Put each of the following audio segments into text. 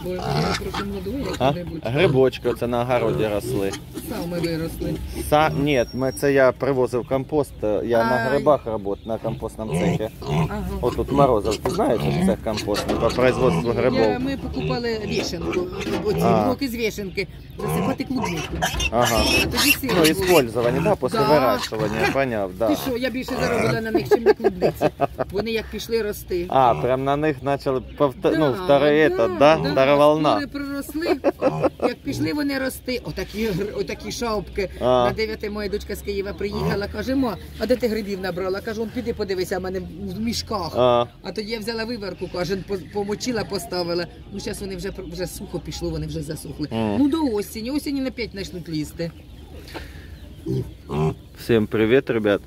Бо я трохи молодою, А? грибочки. Грибочки це на огороді росли. Саме виросли. Ні, це я привозив компост, я на грибах працюю, на компостному цехі. Ага. От тут Морозов, ти знаєш, цех компостний по производству грибов. Ми покупали вішенку, оці блоки з вішенки, засипати клубнику. Ага. А тоді сир Ну, був. использование, да, после Да. выращивания, поняв, да. Ти що, я більше заробила на них, чим на клубниці. Вони як пішли рости. А, прям на них почали, ну, вторая это, да? Вторая волна. Вони проросли, як пішли вони рости, отакі шапки. А. На 9 моя дочка з Києва приїхала, каже, ма, а де ти грибів набрала? Кажу, піди подивися, в мене в мішках. А тоді я взяла виверку, каже, помочила, поставила. Ну, зараз вони вже сухо пішло, вони вже засухли. Ну, до осені на 5 почнуть лізти. Всем привет, ребят.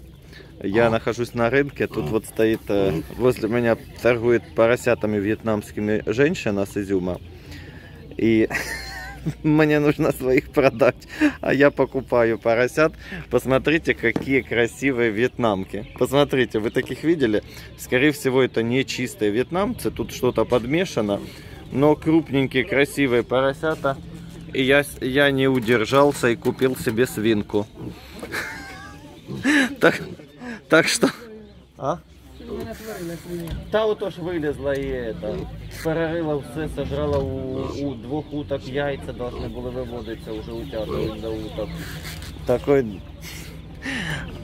Я нахожусь на рынке, тут вот стоит, возле меня торгует поросятами вьетнамскими женщина с Изюма. И мне нужно своих продать, а я покупаю поросят. Посмотрите, какие красивые вьетнамки. Посмотрите, вы таких видели? Скорее всего, это не чистые вьетнамцы, тут что-то подмешано. Но крупненькие, красивые поросята. И я не удержался и купил себе свинку. Так что... А? Та вот тоже вылезла и это. Перерила все, сожрала у 2 уток яйца, должны были выводиться уже утята до уток. Такой...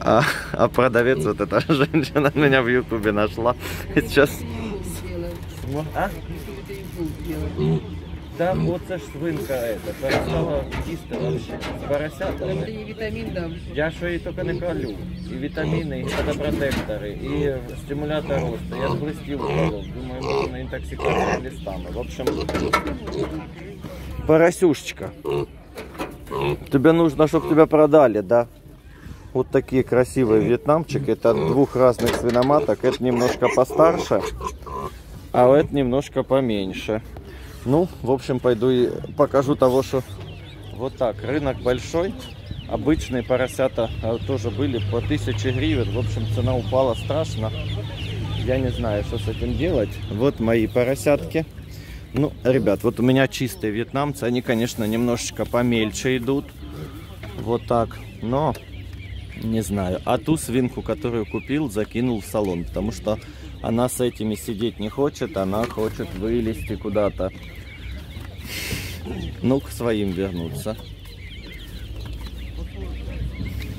А продавец, вот эта женщина меня в ютубе нашла. И сейчас... А? Да, вот це ж свинка эта, перестала їсти вообще. Поросята. Ти їй вітамін дав. Я що їй тільки не колю. І вітаміни, і фотопротектори, і стимулятор росту. Я ж блистів уколов. Думаю, може на інтоксикацію листами. В общем, поросюшечка. Тебе нужно, чтобы тебя продали, да? Вот такие красивые вьетнамчики. Это от 2 разных свиноматок. Это немножко постарше, а это немножко поменьше. Ну, в общем, пойду и покажу того, что вот так. Рынок большой. Обычные поросята тоже были по 1000 гривен. В общем, цена упала страшно. Я не знаю, что с этим делать. Вот мои поросятки. Ну, ребят, вот у меня чистые вьетнамцы. Они, конечно, немножечко помельче идут. Вот так. Но, не знаю. А ту свинку, которую купил, закинул в салон. Потому что она с этими сидеть не хочет. Она хочет вылезти куда-то. Ну, к своим вернуться.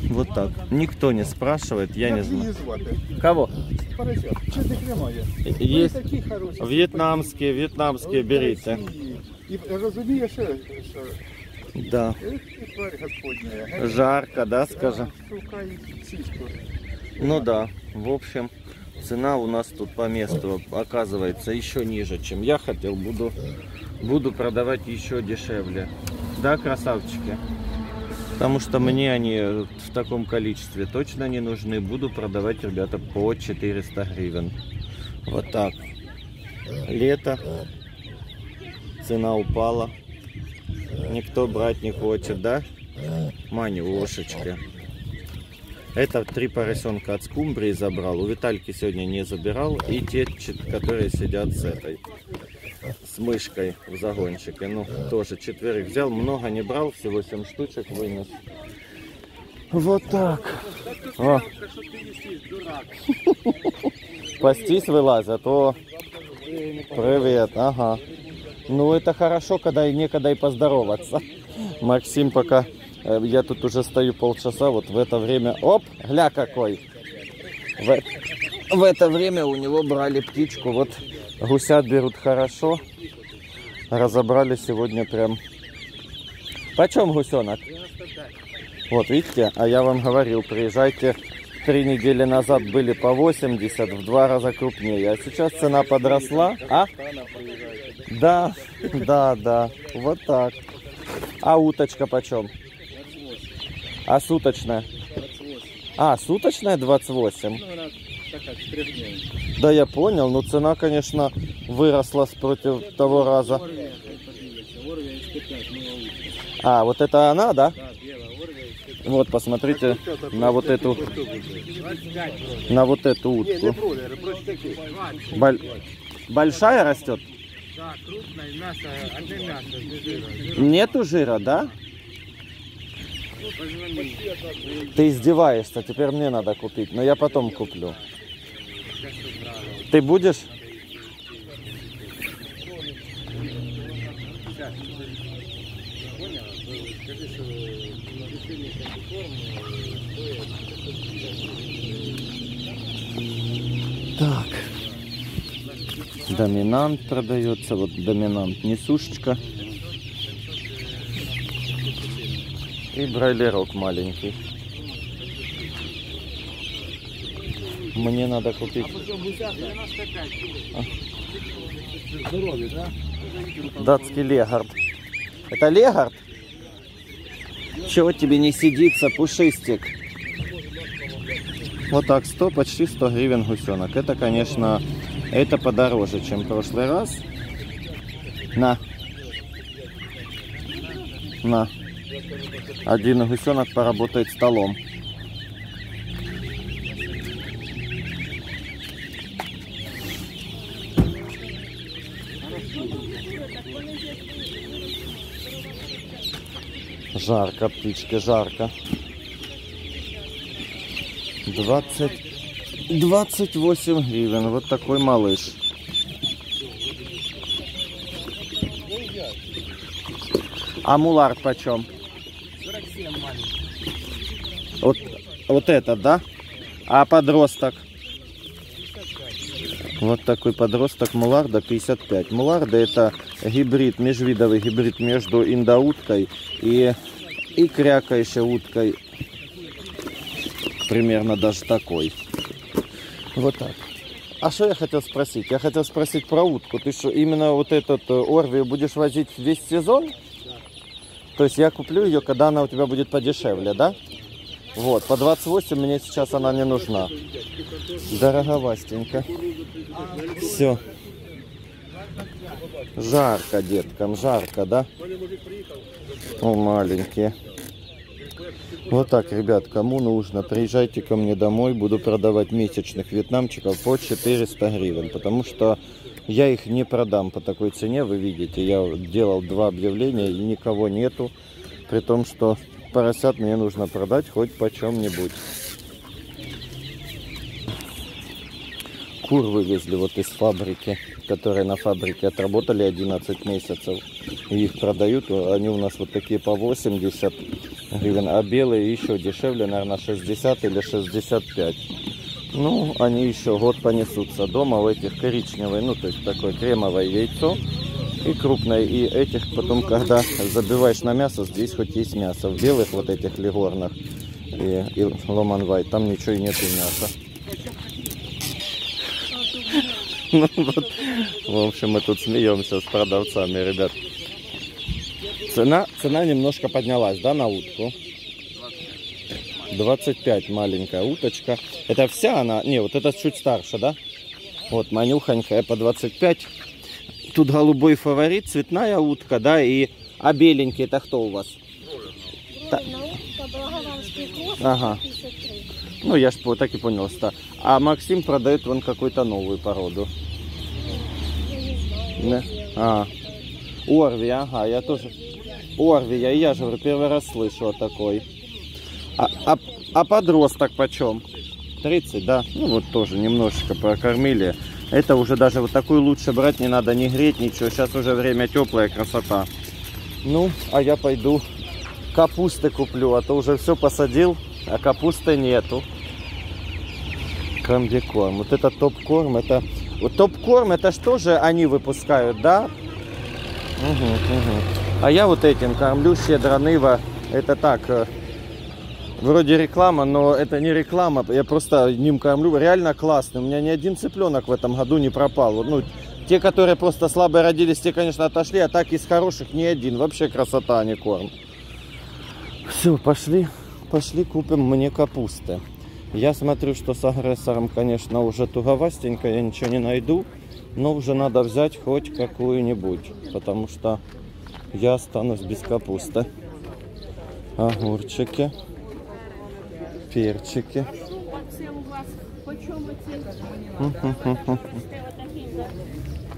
Вот так. Никто не спрашивает, я не знаю. Кого? Есть вьетнамские, берите. І розумієш, що Да. тварь господня. Жарко, да, скажем? Шукай сіську. Ну да, в общем, цена у нас тут по месту оказывается еще ниже, чем я хотел. Буду продавать еще дешевле. Да, красавчики? Потому что мне они в таком количестве точно не нужны. Буду продавать, ребята, по 400 гривен. Вот так. Лето. Цена упала. Никто брать не хочет, да? Манюшечка. Это 3 поросенка от скумбрии забрал. У Витальки сегодня не забирал. И те, которые сидят с этой. С мышкой в загончике. Ну, тоже 4 взял. Много не брал. Всего 7 штучек вынес. Вот так. О. Пастись вылазят. О, привет. Ага. Ну, это хорошо, когда и некогда и поздороваться. Максим пока... Я тут уже стою полчаса, вот в это время... Оп, гля какой! В это время у него брали птичку. Вот гусят берут хорошо. Разобрали сегодня прям... Почем гусенок? Вот, видите? А я вам говорил, приезжайте. 3 недели назад были по 80, в 2 раза крупнее. А сейчас цена подросла. А? Да, да. Вот так. А уточка почем? А суточная? А, суточная 28? Да, я понял, но цена, конечно, выросла против того раза. А, вот это она, да? Вот, посмотрите на вот эту утку. Большая растет? Да, крупное мясо, одно мясо, без жира. Нету жира, да? Ты издеваешься, теперь мне надо купить, но я потом куплю. Ты будешь? Так. Доминант продается, вот доминант несушечка. И бройлерок маленький. Мне надо купить. Здоровье, да? Датский легард. Это легард? Чего тебе не сидится, пушистик? Вот так, почти 100 гривен гусенок. Это, конечно, это подороже, чем в прошлый раз. На. На. Один гусенок поработает столом. Жарко, птички, жарко. 28 гривен. Вот такой малыш. А мулард почем? 47 маленький. Вот этот, да? А подросток? Вот такой подросток муларда 55. Муларда это гибрид, межвидовый гибрид между индоуткой и крякающей уткой. Примерно даже такой. Вот так. А что я хотел спросить? Я хотел спросить про утку. Ты что, именно вот этот Орвию будешь возить весь сезон? Да. То есть я куплю ее, когда она у тебя будет подешевле, да? Вот, по 28 мне сейчас она не нужна. Дороговастенько. Все. Жарко деткам, жарко, да? О, маленькие. Вот так, ребят, кому нужно, приезжайте ко мне домой. Буду продавать месячных вьетнамчиков по 400 гривен. Потому что я их не продам по такой цене, вы видите. Я делал 2 объявления и никого нету. При том, что поросят мне нужно продать хоть по чем-нибудь. Кур вывезли вот из фабрики, которые на фабрике отработали 11 месяцев. И их продают, они у нас вот такие по 80 гривен, а белые еще дешевле, наверное, 60 или 65. Ну, они еще год понесутся дома. У этих коричневое, ну, то есть такое кремовое яйцо и крупное. И этих потом, когда забиваешь на мясо, здесь хоть есть мясо. В белых вот этих легорнах и ломанвай, там ничего и нету мяса. Ну вот, в общем, мы тут смеемся с продавцами, ребят. Цена немножко поднялась, да, на утку? 25 маленькая уточка. Это вся она? Не, вот это чуть старше, да? Вот, манюхонькая по 25. Тут голубой фаворит, цветная утка, да, а беленький это кто у вас? Ага. Ну, я ж так и понял, что. А Максим продает вон какую-то новую породу. Да? А. Орви, ага, я тоже. Орви, я же говорю, первый раз слышу о такой. А подросток почем? 30, да? Ну, вот тоже немножечко прокормили. Это уже даже вот такую лучше брать, не надо не греть, ничего. Сейчас уже время теплая, красота. Ну, а я пойду капусты куплю, а то уже все посадил, а капусты нету. Комбикорм. Вот это топ-корм, это... Вот топ-корм, это что же они выпускают, да? Угу. А я вот этим кормлю щедро ныва. Это так, вроде реклама, но это не реклама. Я просто ним кормлю. Реально классный. У меня ни один цыпленок в этом году не пропал. Ну, те, которые просто слабые родились, те, конечно, отошли. А так из хороших ни один. Вообще красота, а не корм. Все, пошли купим мне капусты. Я смотрю, что с агрессором, конечно, уже туговастенько, я ничего не найду. Но уже надо взять хоть какую-нибудь, потому что я останусь без капусты. Огурчики, перчики.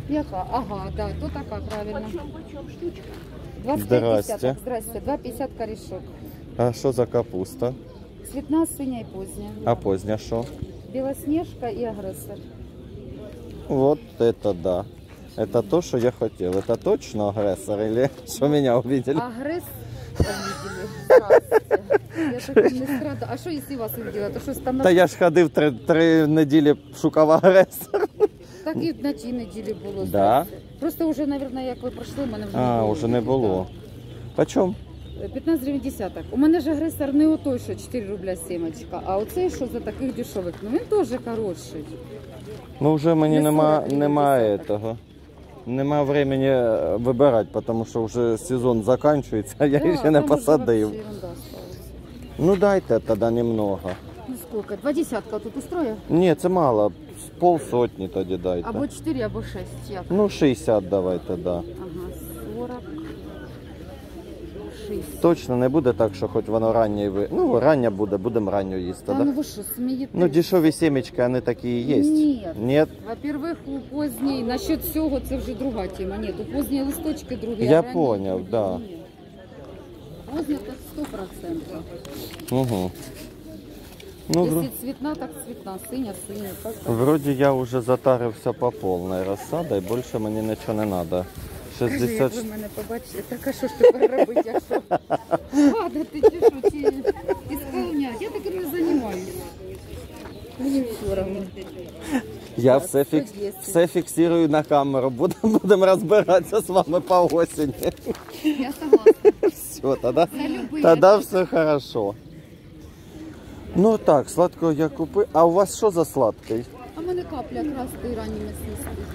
Яка? Ага, да, то така, правильно. 25,50. Здрасте. Здрасте, 2,50 корешок. А що за капуста? Цвітна, синя і позня. А поздня що? Білосніжка і агресор. Вот это да. Это то, что я хотел. Это точно агрессор или что меня увидели? Агресор увидели. Здравствуйте. Я так не страда. А що, якщо вас увидела? То що Та стандарт? я ж ходив три неділі, шукав агресора. Так і на тій неділі було. Да? здрасте. Просто вже, мабуть, як ви пройшли, у мене вже не А, було. уже не було. Почем? 15 гривень десяток. У мене ж агресор не отой, що 4 рубля сімочка, а оцей, що за таких дешевих. Ну він теж хороший. Ну вже мені Не нема 40, немає 50. того. Нема времени вибирати, тому що вже сезон закінчується, а я Да, ще не там уже посадив. вообще ерунда осталась. Ну дайте тоді немного. Ну сколько? 2 десятка тут устрою? Ні, це мало. Полсотні тоді дайте. Або 4, або 6. Як? Ну 60 давайте, да. Ага, 40. 60. Точно не буде так, що хоч воно раннє ви. Ну, рання буде, будемо ранньо їсти, Та да? ну ви що, смієте? Ну, дешеві сімечки, вони такі і є. Ні. Ні? Во-первых, у поздній, насчет цього це вже друга тема. Ні, у поздні листочки другі. Я а ранні поняв, другі. да. Ні. Поздні так 100%. Угу. Ну, Якщо цвітна, так цвітна, синя, синя. Так, так. вроді я вже затарився по повній розсадою, більше мені нічого не треба. Кажи, 60... як ви мене побачите, так а що ж тепер робити, якщо падати чи що, чи ісполняти? Я таким не займаюся. Мені все равно. Я Так, все, 110. все фіксую на камеру, будемо розбиратися з вами по осені. Я согласна. Все, тоді, За любые. тоді все хорошо. Ну так, сладкого я купив. А у вас що за сладкий? А в мене капля красний ранній мясистий.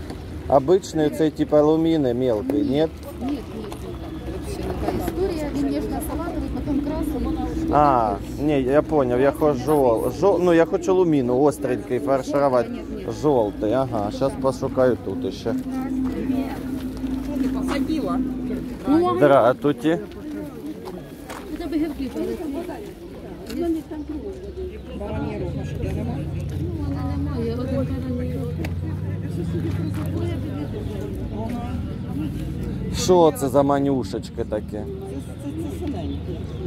Обичний цей тип алюміни, мелкий, ні? Нет, там вообще не та історія. Він ніжно-салатовий, потім красний. А, ні, я поняв, я хочу ну я хочу луміну, остренький, фарширувати. Жовтий, ага, зараз пошукаю тут ще. Ну, Здравствуйте. це би гірки були. Немає, один барані. Що це за манюшечки такі?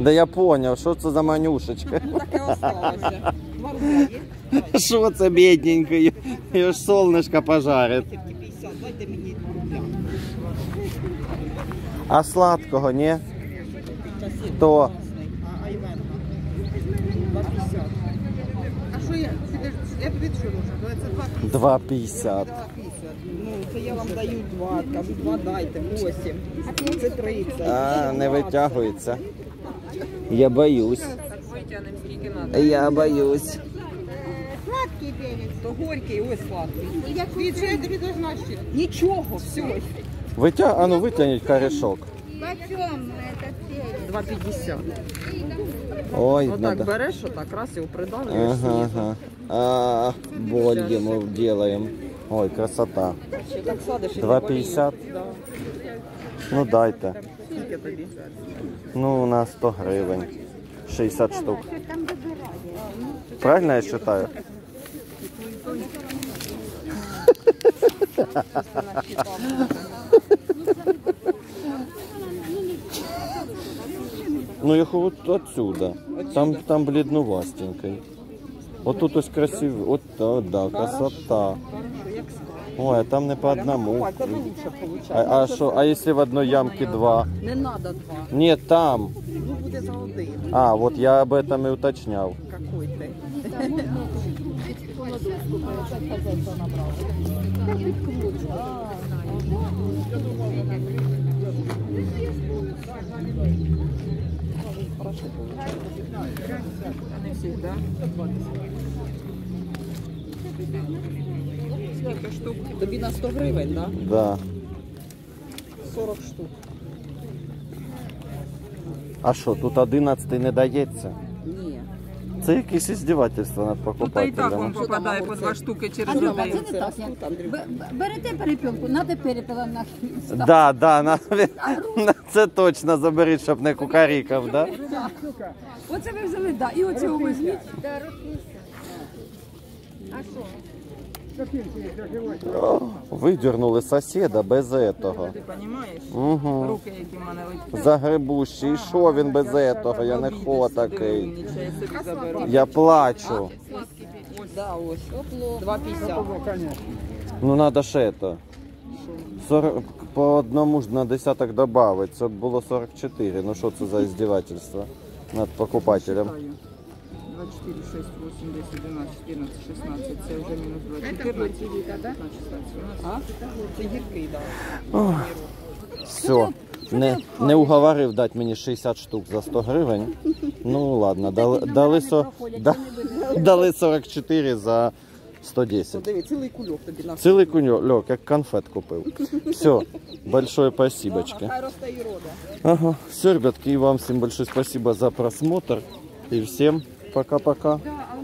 Да я поняв, що це за манюшечки. Таке осталося. Мороза є? Що це бідненький? Його ж сонечко пожарить. 50, дайте мені рубля. А сладкого, ні? Хто? А Івенка? 2,50. А що я? Я тобі що можу? Це 2,50. 2,50. 2,50. Ну, це я вам даю 2, кажу 2 дайте, 8. Це 30. А, не витягується. Я боюсь. Я боюсь. Сладкий перець. То горький, ось сладкий. Від що я тобі должна ще? Нічого, все. А ну витягніть корешок. 2,50. Ой, Отак надо. береш, отак, раз його придавлюєш. Ага, ага. А, боль ему делаем. Ой, красота. Ще так садиш і 2,50? Да. Ну дайте. Скільки тобі? Ну, у нас 100 гривень. 60 штук. Правильно я считаю? Ну, я вот отсюда. Там бледновастенький. Вот тут ось красивый. Вот, да, красота. Ой, а там не по одному. Ой, тебе лучше виходить. А що, а якщо в одной ямке два? Не треба 2. Нет, там. Ну, буде за 1. А, вот я об этом и уточнял. Какой ти? Не всегда. Скільки штук? Тобі на 100 гривень, так? Да. 40 штук. А що, тут 11 не дається? Ні. Це якесь іздівательство над Тут і так вам покупателями. попадає по 2 штуки через Андрюха, один. це не так. Берете перепілку, надо перепілом на Да, да, це точно заберіть, щоб не кукарікав, да? Оце ви взяли, да. І оцього візьміть. Видернули сусіда без этого. Ти розумієш? Угу. Руки, які в мене летять. Загребущий. І що він без этого? Я не хо такий. Нічого, я собі заберу. Я плачу. Ось, да, ось. 2,50. Ну надо ж это. 40, по одному ж на десяток добавить. Це було 44. Ну що це за издевательство над покупателем? 24, 6, 8, 10, 12, 14, 16. Це вже мінус 2, 14, 15, 16, 17. Це гіркий, так. Все. Не уговорив дати мені 60 штук за 100 гривень. Ну ладно, дали 44 за 110. Диви, цілий кульок тобі на. Цілий кульок, як конфет купив. Все, большое спасибочки. Хай росте і рода. Ага, все, ребятки, и вам всем большое спасибо за просмотр. И всем пока-пока. Да, а